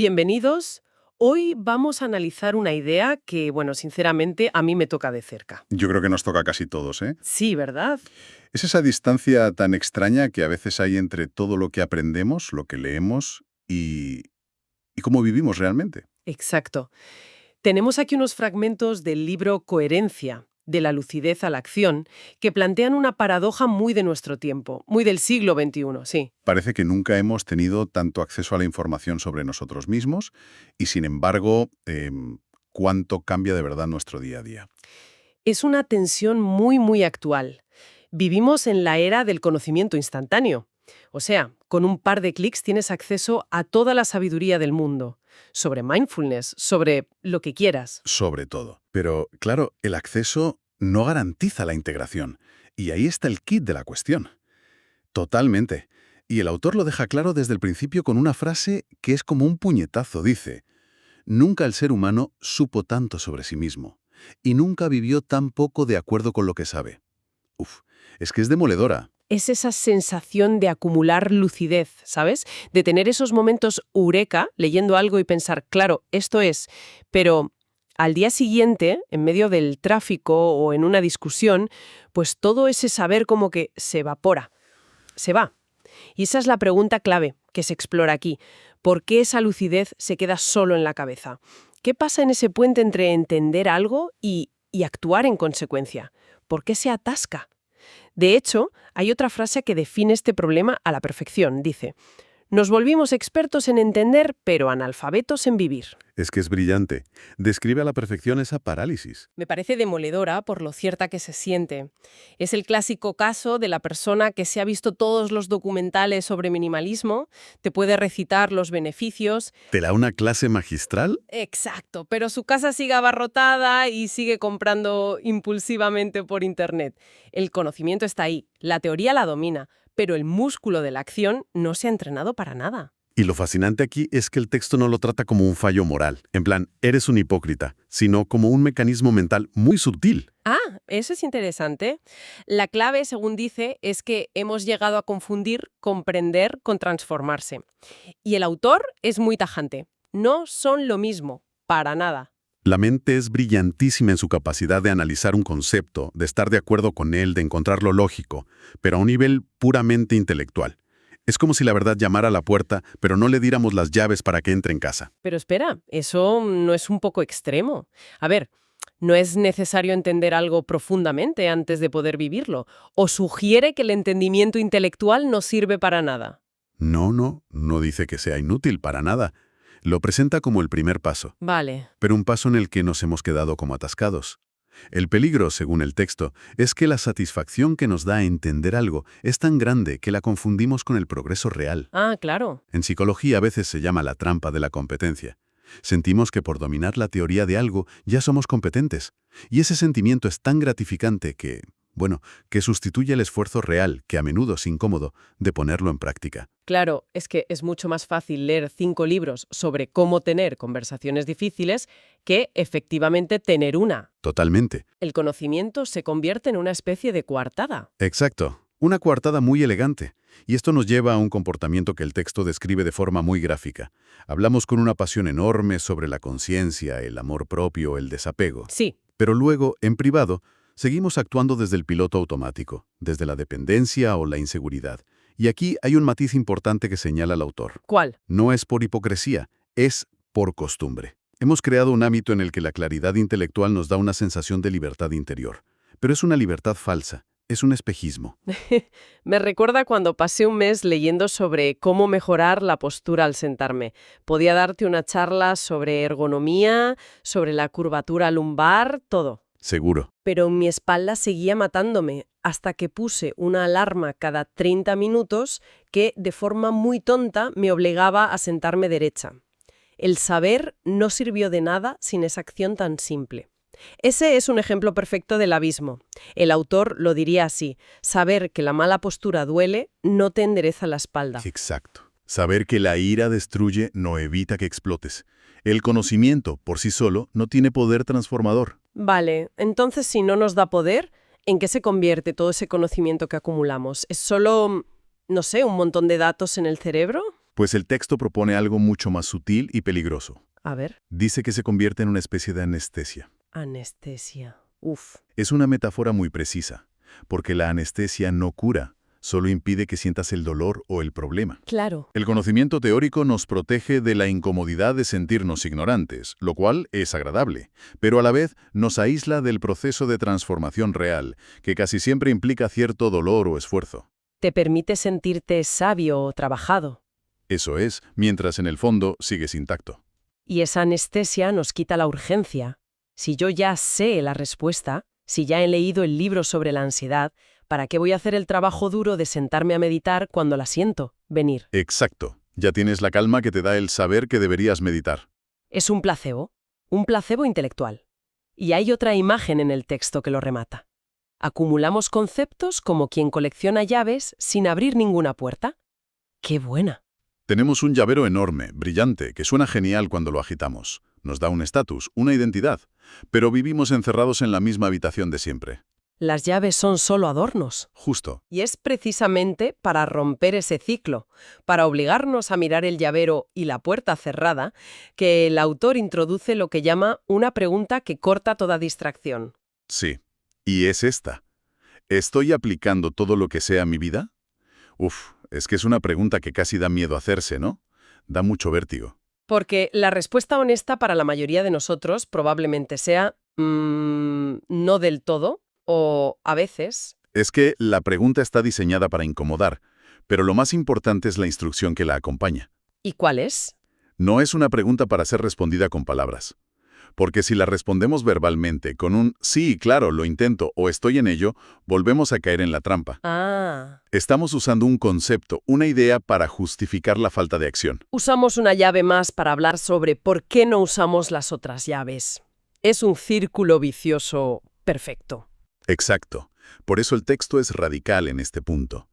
Bienvenidos. Hoy vamos a analizar una idea que, bueno, sinceramente a mí me toca de cerca. Yo creo que nos toca a casi todos, ¿eh? Sí, ¿verdad? Es esa distancia tan extraña que a veces hay entre todo lo que aprendemos, lo que leemos y cómo vivimos realmente. Exacto. Tenemos aquí unos fragmentos del libro Coherencia, de la lucidez a la acción, que plantean una paradoja muy de nuestro tiempo, muy del siglo XXI, sí. Parece que nunca hemos tenido tanto acceso a la información sobre nosotros mismos y, sin embargo, cuánto cambia de verdad nuestro día a día. Es una tensión muy actual. Vivimos en la era del conocimiento instantáneo. O sea, con un par de clics tienes acceso a toda la sabiduría del mundo, sobre mindfulness, sobre lo que quieras. Sobre todo. Pero, claro, el acceso no garantiza la integración. Y ahí está el kit de la cuestión. Totalmente. Y el autor lo deja claro desde el principio con una frase que es como un puñetazo. Dice: nunca el ser humano supo tanto sobre sí mismo, y nunca vivió tan poco de acuerdo con lo que sabe. Uf, es que es demoledora. Es esa sensación de acumular lucidez, ¿sabes? De tener esos momentos eureka, leyendo algo y pensar, claro, esto es, pero al día siguiente, en medio del tráfico o en una discusión, pues todo ese saber como que se evapora, se va. Y esa es la pregunta clave que se explora aquí. ¿Por qué esa lucidez se queda solo en la cabeza? ¿Qué pasa en ese puente entre entender algo y actuar en consecuencia? ¿Por qué se atasca? De hecho, hay otra frase que define este problema a la perfección. Dice: nos volvimos expertos en entender, pero analfabetos en vivir. Es que es brillante. Describe a la perfección esa parálisis. Me parece demoledora por lo cierta que se siente. Es el clásico caso de la persona que se ha visto todos los documentales sobre minimalismo, te puede recitar los beneficios. ¿Te da una clase magistral? Exacto, pero su casa sigue abarrotada y sigue comprando impulsivamente por Internet. El conocimiento está ahí, la teoría la domina, pero el músculo de la acción no se ha entrenado para nada. Y lo fascinante aquí es que el texto no lo trata como un fallo moral, en plan, eres un hipócrita, sino como un mecanismo mental muy sutil. Ah, eso es interesante. La clave, según dice, es que hemos llegado a confundir comprender con transformarse. Y el autor es muy tajante. No son lo mismo, para nada. La mente es brillantísima en su capacidad de analizar un concepto, de estar de acuerdo con él, de encontrarlo lógico, pero a un nivel puramente intelectual. Es como si la verdad llamara a la puerta, pero no le diéramos las llaves para que entre en casa. Pero espera, ¿eso no es un poco extremo? A ver, ¿no es necesario entender algo profundamente antes de poder vivirlo? ¿O sugiere que el entendimiento intelectual no sirve para nada? No dice que sea inútil para nada. Lo presenta como el primer paso, Vale. pero un paso en el que nos hemos quedado como atascados. El peligro, según el texto, es que la satisfacción que nos da entender algo es tan grande que la confundimos con el progreso real. Ah, claro. En psicología a veces se llama la trampa de la competencia. Sentimos que por dominar la teoría de algo ya somos competentes. Y ese sentimiento es tan gratificante que sustituye el esfuerzo real, que a menudo es incómodo, de ponerlo en práctica. Claro, es que es mucho más fácil leer 5 libros sobre cómo tener conversaciones difíciles que efectivamente tener una. Totalmente. El conocimiento se convierte en una especie de coartada. Exacto. Una coartada muy elegante. Y esto nos lleva a un comportamiento que el texto describe de forma muy gráfica. Hablamos con una pasión enorme sobre la conciencia, el amor propio, el desapego. Sí, Pero luego, en privado, seguimos actuando desde el piloto automático, desde la dependencia o la inseguridad. Y aquí hay un matiz importante que señala el autor. ¿cuál? No es por hipocresía, es por costumbre. Hemos creado un hábito en el que la claridad intelectual nos da una sensación de libertad interior. Pero es una libertad falsa, es un espejismo. Me recuerda cuando pasé un mes leyendo sobre cómo mejorar la postura al sentarme. Podía darte una charla sobre ergonomía, sobre la curvatura lumbar, todo. Seguro. Pero mi espalda seguía matándome hasta que puse una alarma cada 30 minutos que, de forma muy tonta, me obligaba a sentarme derecha. El saber no sirvió de nada sin esa acción tan simple. Ese es un ejemplo perfecto del abismo. El autor lo diría así: saber que la mala postura duele no te endereza la espalda. Exacto. Saber que la ira destruye no evita que explotes. El conocimiento, por sí solo, no tiene poder transformador. Vale, entonces si no nos da poder, ¿en qué se convierte todo ese conocimiento que acumulamos? ¿Es solo, no sé, un montón de datos en el cerebro? Pues el texto propone algo mucho más sutil y peligroso. A ver. Dice que se convierte en una especie de anestesia. Anestesia. Uf. Es una metáfora muy precisa, porque la anestesia no cura, solo impide que sientas el dolor o el problema. Claro. El conocimiento teórico nos protege de la incomodidad de sentirnos ignorantes, lo cual es agradable, pero a la vez nos aísla del proceso de transformación real, que casi siempre implica cierto dolor o esfuerzo. Te permite sentirte sabio o trabajado. Eso es, mientras en el fondo sigues intacto. Y esa anestesia nos quita la urgencia. Si yo ya sé la respuesta, si ya he leído el libro sobre la ansiedad, ¿para qué voy a hacer el trabajo duro de sentarme a meditar cuando la siento venir? Exacto. Ya tienes la calma que te da el saber que deberías meditar. Es un placebo intelectual. Y hay otra imagen en el texto que lo remata. Acumulamos conceptos como quien colecciona llaves sin abrir ninguna puerta. ¡Qué buena! Tenemos un llavero enorme, brillante, que suena genial cuando lo agitamos. Nos da un estatus, una identidad, pero vivimos encerrados en la misma habitación de siempre. Las llaves son solo adornos. Justo. Y es precisamente para romper ese ciclo, para obligarnos a mirar el llavero y la puerta cerrada, que el autor introduce lo que llama una pregunta que corta toda distracción. Sí. Y es esta. ¿Estoy aplicando todo lo que sé a mi vida? Uf, es que es una pregunta que casi da miedo hacerse, ¿no? Da mucho vértigo. Porque la respuesta honesta para la mayoría de nosotros probablemente sea no del todo, o a veces. Es que la pregunta está diseñada para incomodar, pero lo más importante es la instrucción que la acompaña. ¿Y cuál es? No es una pregunta para ser respondida con palabras. Porque si la respondemos verbalmente con un «sí, claro, lo intento» o «estoy en ello», volvemos a caer en la trampa. Ah. Estamos usando un concepto, una idea para justificar la falta de acción. Usamos una llave más para hablar sobre por qué no usamos las otras llaves. Es un círculo vicioso perfecto. Exacto. Por eso el texto es radical en este punto.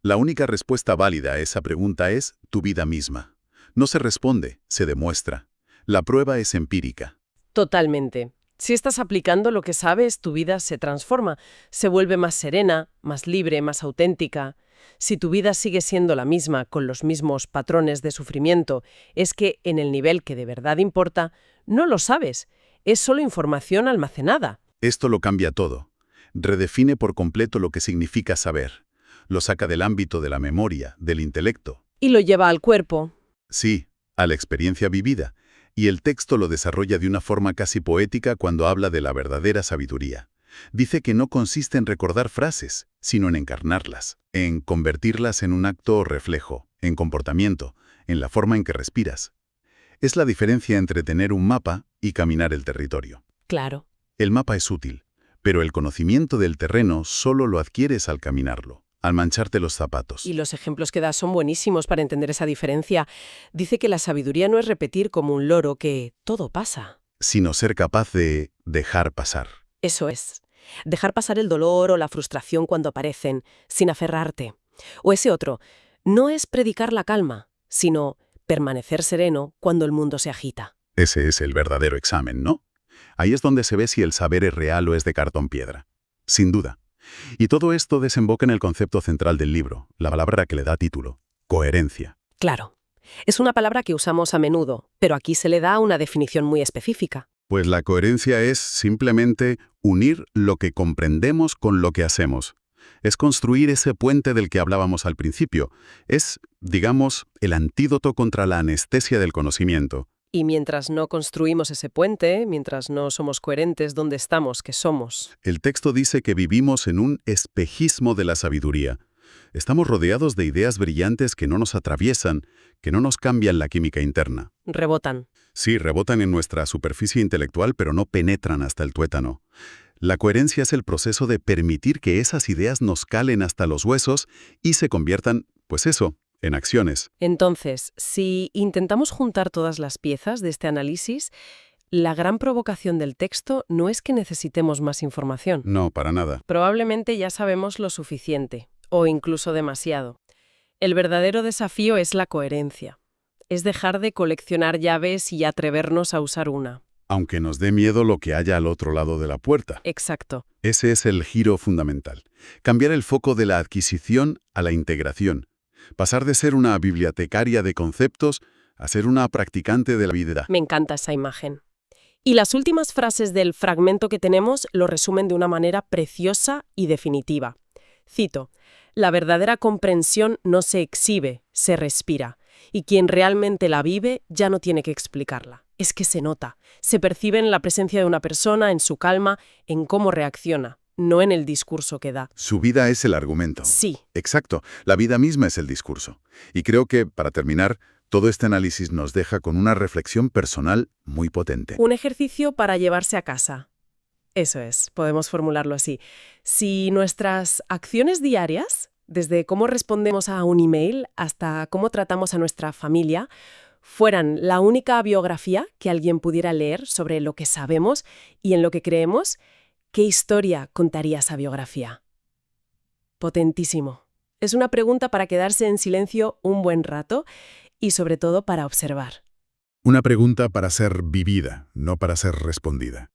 La única respuesta válida a esa pregunta es tu vida misma. No se responde, se demuestra. La prueba es empírica. Totalmente. Si estás aplicando lo que sabes, tu vida se transforma, se vuelve más serena, más libre, más auténtica. Si tu vida sigue siendo la misma, con los mismos patrones de sufrimiento, es que en el nivel que de verdad importa, no lo sabes. Es solo información almacenada. Esto lo cambia todo. Redefine por completo lo que significa saber. Lo saca del ámbito de la memoria, del intelecto. Y lo lleva al cuerpo. Sí, a la experiencia vivida. Y el texto lo desarrolla de una forma casi poética cuando habla de la verdadera sabiduría. Dice que no consiste en recordar frases, sino en encarnarlas, en convertirlas en un acto o reflejo, en comportamiento, en la forma en que respiras. Es la diferencia entre tener un mapa y caminar el territorio. Claro. El mapa es útil, pero el conocimiento del terreno solo lo adquieres al caminarlo, al mancharte los zapatos. Y los ejemplos que da son buenísimos para entender esa diferencia. Dice que la sabiduría no es repetir como un loro que todo pasa. Sino ser capaz de dejar pasar. Eso es. Dejar pasar el dolor o la frustración cuando aparecen, sin aferrarte. O ese otro, no es predicar la calma, sino permanecer sereno cuando el mundo se agita. Ese es el verdadero examen, ¿no? Ahí es donde se ve si el saber es real o es de cartón piedra. Sin duda. Y todo esto desemboca en el concepto central del libro, la palabra que le da título, coherencia. Claro. Es una palabra que usamos a menudo, pero aquí se le da una definición muy específica. Pues la coherencia es simplemente unir lo que comprendemos con lo que hacemos. Es construir ese puente del que hablábamos al principio. Es, digamos, el antídoto contra la anestesia del conocimiento. Y mientras no construimos ese puente, mientras no somos coherentes donde estamos, que somos. El texto dice que vivimos en un espejismo de la sabiduría. Estamos rodeados de ideas brillantes que no nos atraviesan, que no nos cambian la química interna. Rebotan. Sí, rebotan en nuestra superficie intelectual, pero no penetran hasta el tuétano. La coherencia es el proceso de permitir que esas ideas nos calen hasta los huesos y se conviertan, pues eso, en acciones. Entonces, si intentamos juntar todas las piezas de este análisis, la gran provocación del texto no es que necesitemos más información. No, para nada. Probablemente ya sabemos lo suficiente, o incluso demasiado. El verdadero desafío es la coherencia. Es dejar de coleccionar llaves y atrevernos a usar una. Aunque nos dé miedo lo que haya al otro lado de la puerta. Exacto. Ese es el giro fundamental. Cambiar el foco de la adquisición a la integración. Pasar de ser una bibliotecaria de conceptos a ser una practicante de la vida. Me encanta esa imagen. Y las últimas frases del fragmento que tenemos lo resumen de una manera preciosa y definitiva. Cito: «La verdadera comprensión no se exhibe, se respira, y quien realmente la vive ya no tiene que explicarla. Es que se nota, se percibe en la presencia de una persona, en su calma, en cómo reacciona, no en el discurso que da». Su vida es el argumento. Sí. Exacto, la vida misma es el discurso. Y creo que, para terminar, todo este análisis nos deja con una reflexión personal muy potente. Un ejercicio para llevarse a casa. Eso es, podemos formularlo así. Si nuestras acciones diarias, desde cómo respondemos a un email hasta cómo tratamos a nuestra familia, fueran la única biografía que alguien pudiera leer sobre lo que sabemos y en lo que creemos, ¿qué historia contaría esa biografía? Potentísimo. Es una pregunta para quedarse en silencio un buen rato y sobre todo para observar. Una pregunta para ser vivida, no para ser respondida.